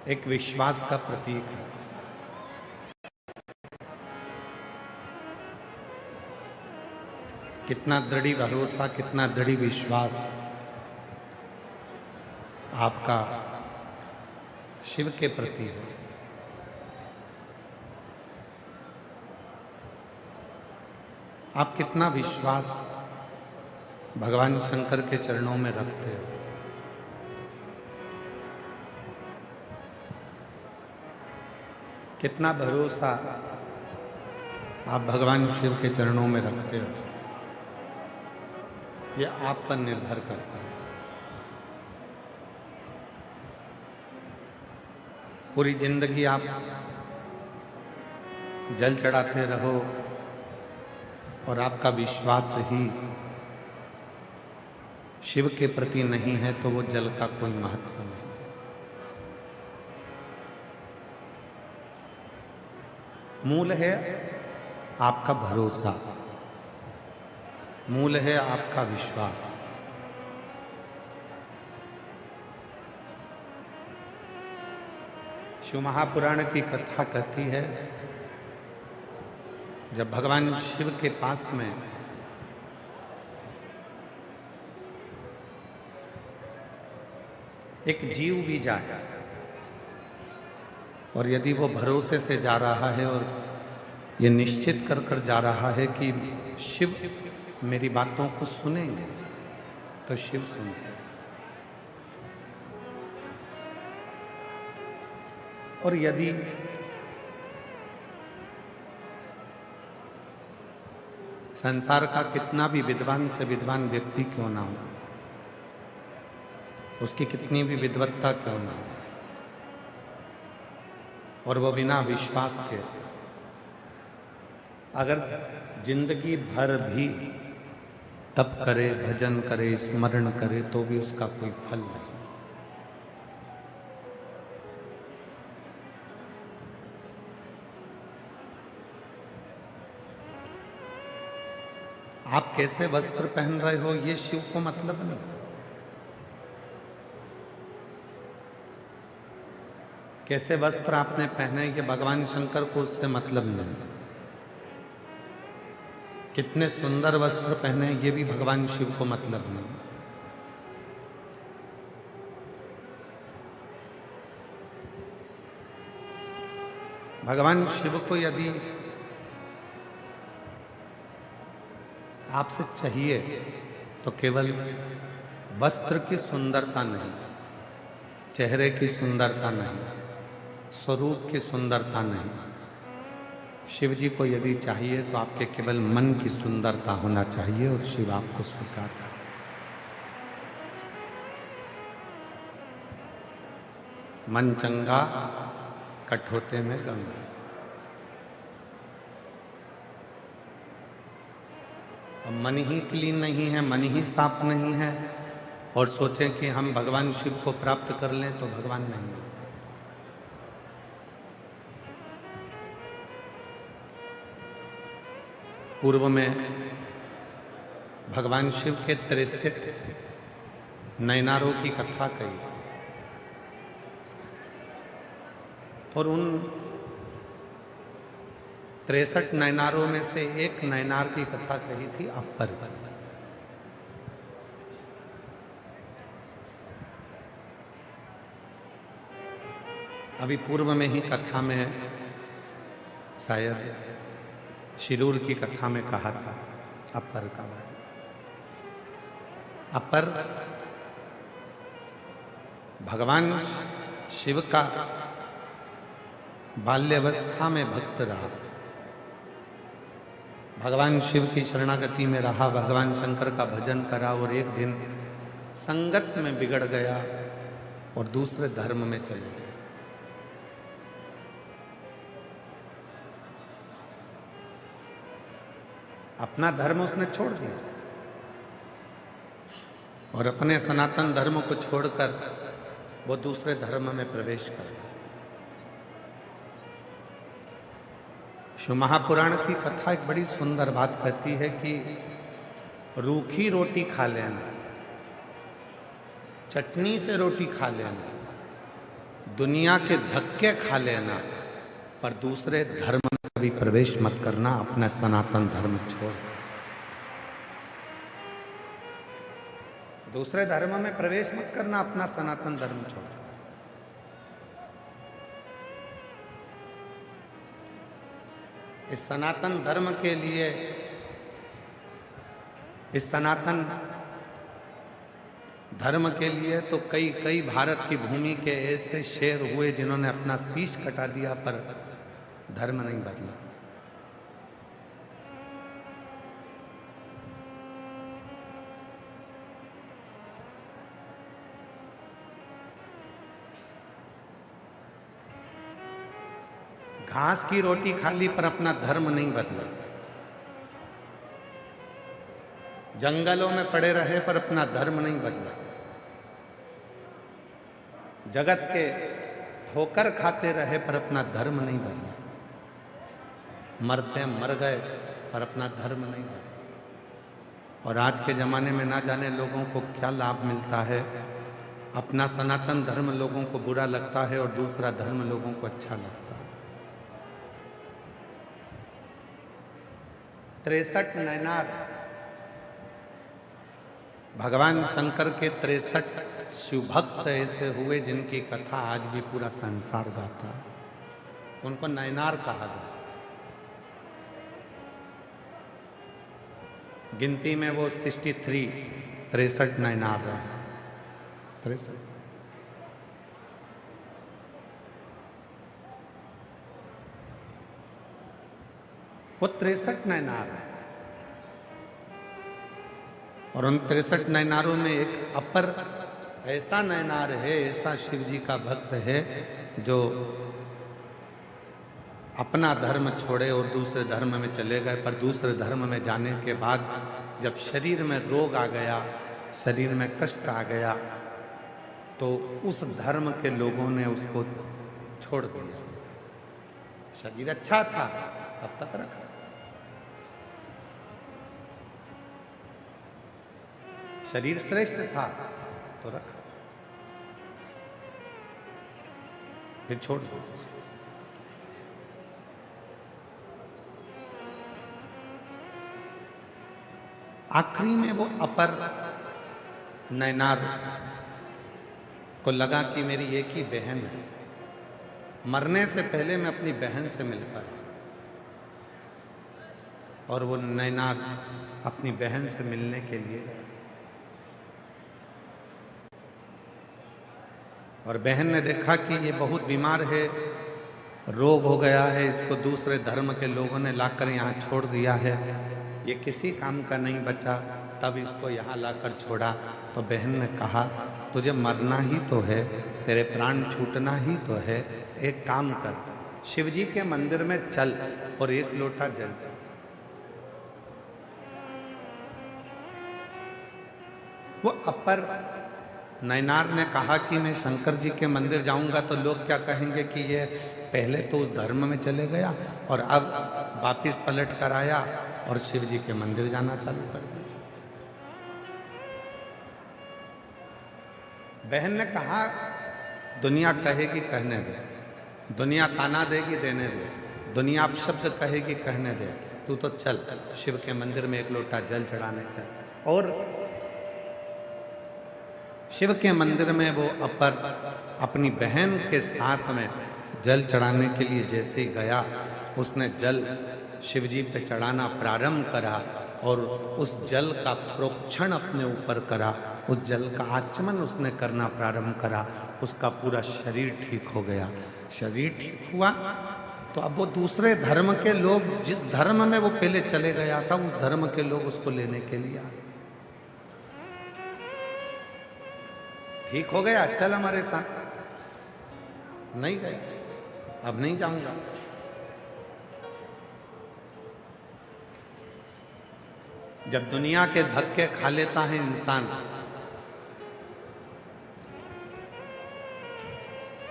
एक विश्वास का प्रतीक है। कितना दृढ़ भरोसा, कितना दृढ़ विश्वास आपका शिव के प्रति है। आप कितना विश्वास भगवान शंकर के चरणों में रखते हो। कितना भरोसा आप भगवान शिव के चरणों में रखते हो, यह आप पर निर्भर करता है। पूरी जिंदगी आप जल चढ़ाते रहो और आपका विश्वास ही शिव के प्रति नहीं है तो वो जल का कोई महत्व नहीं। मूल है आपका भरोसा, मूल है आपका विश्वास। शिव महापुराण की कथा कहती है, जब भगवान शिव के पास में एक जीव भी जाए और यदि वो भरोसे से जा रहा है और ये निश्चित कर कर जा रहा है कि शिव मेरी बातों को सुनेंगे, तो शिव सुनते हैं। और यदि संसार का कितना भी विद्वान से विद्वान व्यक्ति क्यों ना हो, उसकी कितनी भी विद्वत्ता क्यों ना हो, और वो बिना विश्वास के अगर जिंदगी भर भी तप करे, भजन करे, स्मरण करे, तो भी उसका कोई फल नहीं। आप कैसे वस्त्र पहन रहे हो ये शिव को मतलब नहीं। कैसे वस्त्र आपने पहने ये भगवान शंकर को उससे मतलब नहीं। कितने सुंदर वस्त्र पहने ये भी भगवान शिव को मतलब नहीं। भगवान शिव को यदि आपसे चाहिए तो केवल वस्त्र की सुंदरता नहीं, चेहरे की सुंदरता नहीं, स्वरूप की सुंदरता नहीं। शिव जी को यदि चाहिए तो आपके केवल मन की सुंदरता होना चाहिए और शिव आपको स्वीकार करे। मन चंगा कठोते में गंगा। अब मन ही क्लीन नहीं है, मन ही साफ नहीं है और सोचें कि हम भगवान शिव को प्राप्त कर लें तो भगवान नहीं मिल सकते। पूर्व में भगवान शिव के 63 नयनारों की कथा कही थी और उन 63 नयनारों में से एक नयनार की कथा कही थी अपर। अभी पूर्व में ही कथा में शायद शिरूर की कथा में कहा था अपर का बारे। अपर भगवान शिव का बाल्यावस्था में भक्त रहा, भगवान शिव की शरणागति में रहा, भगवान शंकर का भजन करा और एक दिन संगत में बिगड़ गया और दूसरे धर्म में चले गया। अपना धर्म उसने छोड़ दिया और अपने सनातन धर्म को छोड़कर वो दूसरे धर्म में प्रवेश कर गया। शिव महापुराण की कथा एक बड़ी सुंदर बात कहती है कि रूखी रोटी खा लेना, चटनी से रोटी खा लेना, दुनिया के धक्के खा लेना, पर दूसरे धर्म में कभी प्रवेश मत करना, अपना सनातन धर्म छोड़। दूसरे धर्म में प्रवेश मत करना, अपना सनातन धर्म छोड़। इस सनातन धर्म के लिए, इस सनातन धर्म के लिए तो कई कई भारत की भूमि के ऐसे शेर हुए जिन्होंने अपना शीश कटा दिया, पर धर्म नहीं बदला। घास की रोटी खा ली पर अपना धर्म नहीं बदला। जंगलों में पड़े रहे पर अपना धर्म नहीं बदला। जगत के ठोकर खाते रहे पर अपना धर्म नहीं बदला। मरते मर गए पर अपना धर्म नहीं बदला। और आज के जमाने में ना जाने लोगों को क्या लाभ मिलता है। अपना सनातन धर्म लोगों को बुरा लगता है और दूसरा धर्म लोगों को अच्छा लगता है। 63 नैनार, भगवान शंकर के 63 शिवभक्त ऐसे हुए जिनकी कथा आज भी पूरा संसार गाता है। उनको नैनार कहा गया। गिनती में वो 63 नैनार रहे। 63 वो 63 नैनार है। और उन 63 नैनारों में एक अपर ऐसा नैनार है, ऐसा शिव जी का भक्त है जो अपना धर्म छोड़े और दूसरे धर्म में चले गए। पर दूसरे धर्म में जाने के बाद जब शरीर में रोग आ गया, शरीर में कष्ट आ गया, तो उस धर्म के लोगों ने उसको छोड़ दिया। शरीर अच्छा था तब तक रखा, शरीर श्रेष्ठ था तो रखा, फिर छोड़ दो। आखिरी में वो अपर नैनार को लगा कि मेरी एक ही बहन है, मरने से पहले मैं अपनी बहन से मिलकर, और वो नैनार अपनी बहन से मिलने के लिए गया। और बहन ने देखा कि ये बहुत बीमार है, रोग हो गया है, इसको दूसरे धर्म के लोगों ने लाकर यहाँ छोड़ दिया है, ये किसी काम का नहीं बचा। तब इसको यहाँ लाकर छोड़ा। तो बहन ने कहा, तुझे मरना ही तो है, तेरे प्राण छूटना ही तो है, एक काम कर, शिव जी के मंदिर में चल और एक लोटा जल चल। वो अपर नैनार ने कहा कि मैं शंकर जी के मंदिर जाऊंगा तो लोग क्या कहेंगे कि ये पहले तो उस धर्म में चले गया और अब वापिस पलट कर आया और शिव जी के मंदिर जाना चालू कर दिया। बहन ने कहा, दुनिया कहेगी कहने दे, दुनिया ताना देगी देने दे, दुनिया अपशब्द कहेगी कहने दे, तू तो चल शिव के मंदिर में एक लोटा जल चढ़ाने चल। और शिव के मंदिर में वो अपर अपनी बहन के साथ में जल चढ़ाने के लिए जैसे ही गया, उसने जल शिव जी पे चढ़ाना प्रारंभ करा और उस जल का प्रोक्षण अपने ऊपर करा, उस जल का आचमन उसने करना प्रारंभ करा, उसका पूरा शरीर ठीक हो गया। शरीर ठीक हुआ तो अब वो दूसरे धर्म के लोग, जिस धर्म में वो पहले चले गया था, उस धर्म के लोग उसको लेने के लिए आए। ठीक हो गया, चल हमारे साथ। नहीं गए, अब नहीं जाऊंगा। जब दुनिया के धक्के खा लेता है इंसान,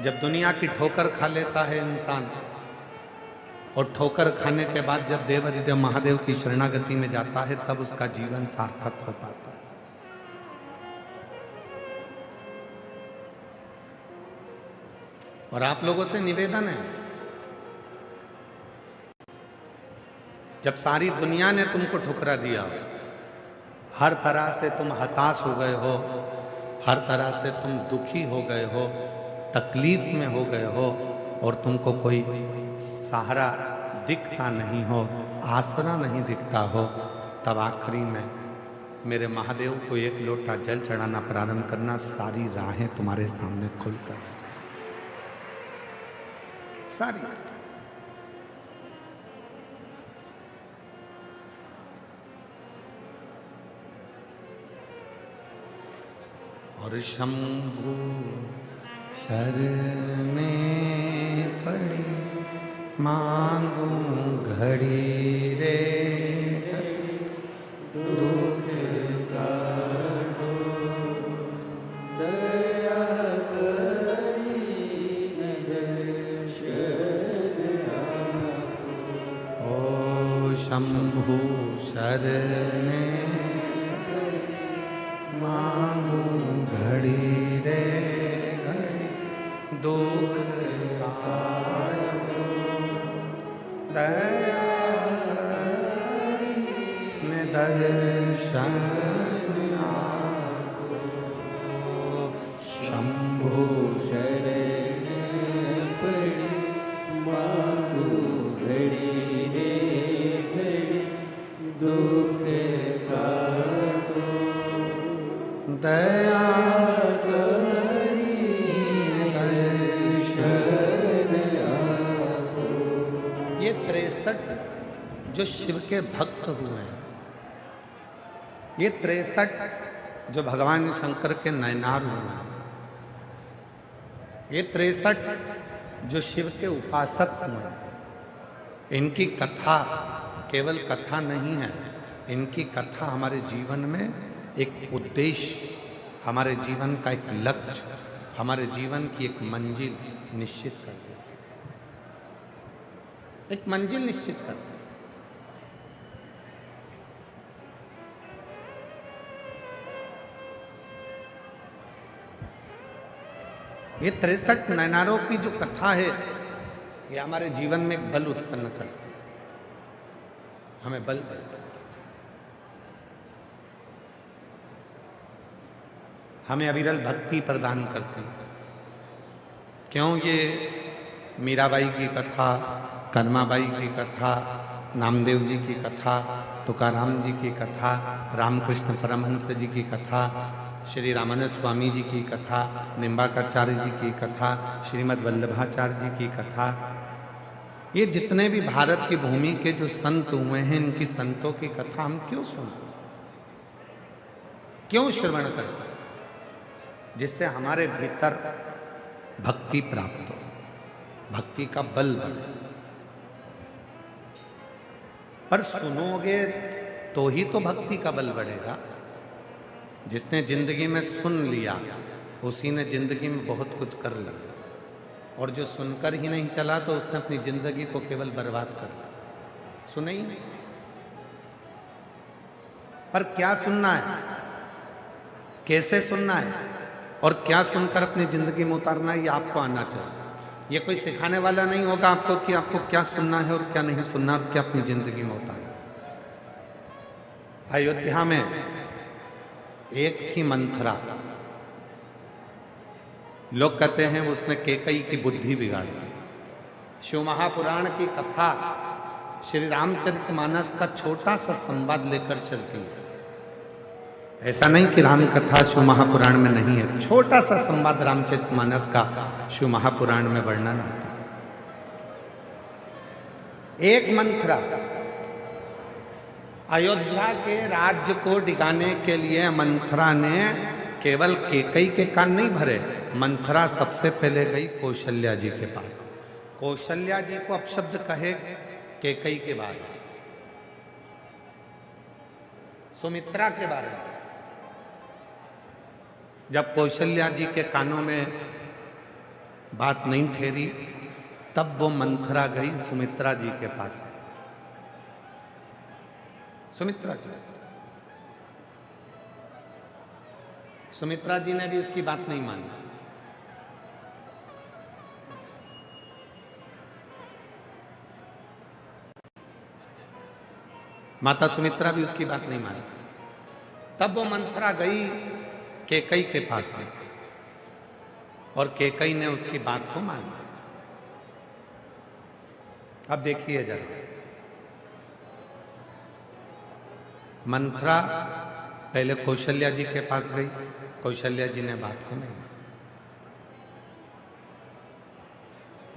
जब दुनिया की ठोकर खा लेता है इंसान, और ठोकर खाने के बाद जब देवाधिदेव महादेव की शरणागति में जाता है, तब उसका जीवन सार्थक हो पाता है। और आप लोगों से निवेदन है, जब सारी दुनिया ने तुमको ठुकरा दिया, हर तरह से तुम हताश हो गए हो, हर तरह से तुम दुखी हो गए हो, तकलीफ में हो गए हो, और तुमको कोई सहारा दिखता नहीं हो, आसरा नहीं दिखता हो, तब आखिरी में मेरे महादेव को एक लोटा जल चढ़ाना प्रारंभ करना, सारी राहें तुम्हारे सामने खुलकर सारी। और शंभु शरणे पड़ी मांगू घड़ी रे घड़ी, दुख काटो दया करी दर्शन आपो। ओ शंभु शरणे मांगू घड़ी रे घड़ी, दुख काटो दया करी दर्शन आपो। शंभु शरण पड़ी मांगू घड़ी रे घड़ी, दुख काटो दया करी दर्शन आपो। ये 63 जो शिव के भक्त हुए हैं, ये 63 जो भगवान शंकर के नयनार हुए हैं, ये 63 जो शिव के उपासक हुए हैं, इनकी कथा केवल कथा नहीं है, इनकी कथा हमारे जीवन में एक उद्देश्य, हमारे जीवन का एक लक्ष्य, हमारे जीवन की एक मंजिल निश्चित कर देती है, एक मंजिल निश्चित करती है। ये 63 नयनारों की जो कथा है, ये हमारे जीवन में एक बल उत्पन्न करती है, हमें बल देती है, हमें अविरल भक्ति प्रदान करते हैं। क्यों? ये मीराबाई की कथा, कर्माबाई की कथा, नामदेव जी की कथा, तुकाराम जी की कथा, रामकृष्ण परमहंस जी की कथा, श्री रामानंद स्वामी जी की कथा, निम्बाकाचार्य जी की कथा, श्रीमद् वल्लभाचार्य जी की कथा, ये जितने भी भारत की भूमि के जो संत हुए हैं, इनकी संतों की कथा हम क्यों सुनते, क्यों श्रवण करते? जिससे हमारे भीतर भक्ति प्राप्त हो, भक्ति का बल बढ़े। पर सुनोगे तो ही तो भक्ति का बल बढ़ेगा। जिसने जिंदगी में सुन लिया, उसी ने जिंदगी में बहुत कुछ कर लिया, और जो सुनकर ही नहीं चला तो उसने अपनी जिंदगी को केवल बर्बाद कर लिया, सुने ही नहीं। पर क्या सुनना है, कैसे सुनना है, और क्या सुनकर अपनी जिंदगी में उतारना है, ये आपको आना चाहिए। ये कोई सिखाने वाला नहीं होगा आपको कि आपको क्या सुनना है और क्या नहीं सुनना, और क्या अपनी जिंदगी में उतारना। अयोध्या में एक थी मंथरा, लोग कहते हैं उसने कैकई की बुद्धि बिगाड़ी। शिव महापुराण की कथा श्री रामचरितमानस का छोटा सा संवाद लेकर चलती है। ऐसा नहीं कि राम कथा शिव महापुराण में नहीं है, छोटा सा संवाद रामचरितमानस का शिव महापुराण में वर्णन आता है। एक मंथरा अयोध्या के राज्य को डिगाने के लिए मंथरा ने केवल कैकई के कान नहीं भरे, मंथरा सबसे पहले गई कौशल्या जी के पास। कौशल्या जी को अपशब्द कहे कैकई के बारे में, सुमित्रा के बारे में। जब कौशल्या जी के कानों में बात नहीं ठहरी, तब वो मंथरा गई सुमित्रा जी के पास। सुमित्रा जी ने भी उसकी बात नहीं मानी। माता सुमित्रा भी उसकी बात नहीं मानी। तब वो मंथरा गई कैकई के पास में और कैकई ने उसकी बात को माना। अब देखिए जरा, मंथरा पहले कौशल्या जी के पास गई, कौशल्या जी ने बात को नहीं माना।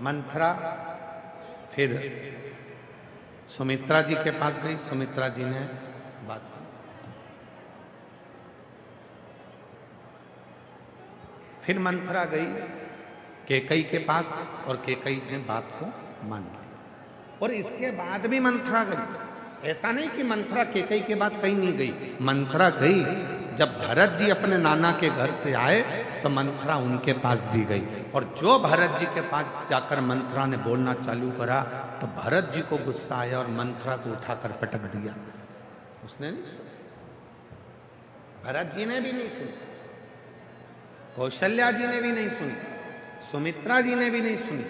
मंथरा फिर सुमित्रा जी के पास गई, सुमित्रा जी ने बात को, फिर मंथरा गई कैकई के पास और कैकई ने बात को मान लिया। और इसके बाद भी मंथरा गई, ऐसा नहीं कि मंथरा कैकई के बाद कहीं नहीं गई। मंथरा गई, जब भरत जी अपने नाना के घर से आए तो मंथरा उनके पास भी गई। और जो भरत जी के पास जाकर मंथरा ने बोलना चालू करा तो भरत जी को गुस्सा आया और मंथरा को उठाकर पटक दिया। उसने नहीं सुना, भरत जी ने भी नहीं सुनी, कौशल्या जी ने भी नहीं सुनी, सुमित्रा जी ने भी नहीं सुनी।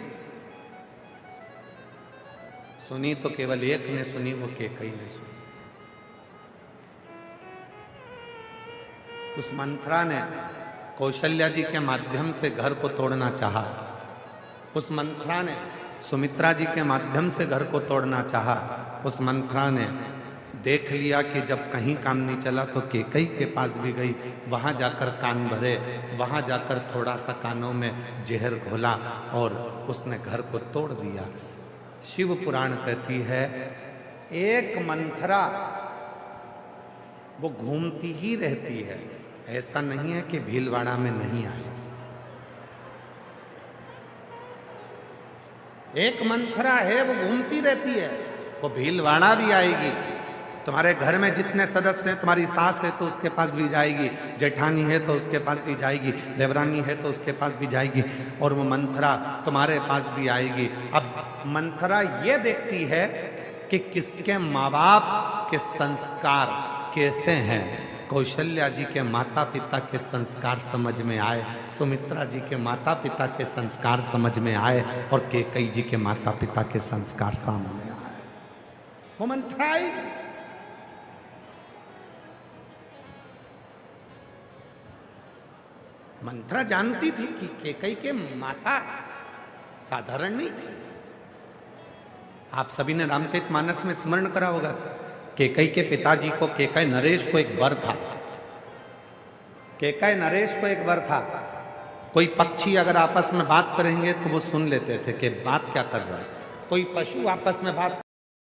सुनी तो केवल एक ने सुनी, वो कैकई ने सुनी। उस मंथरा ने कौशल्या जी के माध्यम से घर को तोड़ना चाहा, उस मंथरा ने सुमित्रा जी के माध्यम से घर को तोड़ना चाहा। उस मंथरा ने देख लिया कि जब कहीं काम नहीं चला तो कैकई के पास भी गई, वहां जाकर कान भरे, वहां जाकर थोड़ा सा कानों में जहर घोला और उसने घर को तोड़ दिया। शिव पुराण कहती है एक मंथरा वो घूमती ही रहती है, ऐसा नहीं है कि भीलवाड़ा में नहीं आए। एक मंथरा है, वो घूमती रहती है, वो भीलवाड़ा भी आएगी। तुम्हारे घर में जितने सदस्य हैं, तुम्हारी सास है तो उसके पास भी जाएगी, जेठानी है तो उसके पास भी जाएगी, देवरानी है तो उसके पास भी जाएगी, और वो मंथरा तुम्हारे पास भी आएगी। अब मंथरा ये देखती है कि किसके माँ बाप के संस्कार कैसे हैं। कौशल्या जी के माता पिता के संस्कार समझ में आए, सुमित्रा जी के माता पिता के संस्कार समझ में आए, और कैकई जी के माता पिता के संस्कार सामने आए। वो मंथरा आई, मंथरा जानती थी कि कैकई के माता साधारण नहीं थी। आप सभी ने रामचरितमानस में स्मरण करा होगा, कैकई के पिताजी को, कैकई नरेश को एक वर था। कैकई नरेश को एक वर था, कोई पक्षी अगर आपस में बात करेंगे तो वो सुन लेते थे कि बात क्या कर रहा है। कोई पशु आपस में बात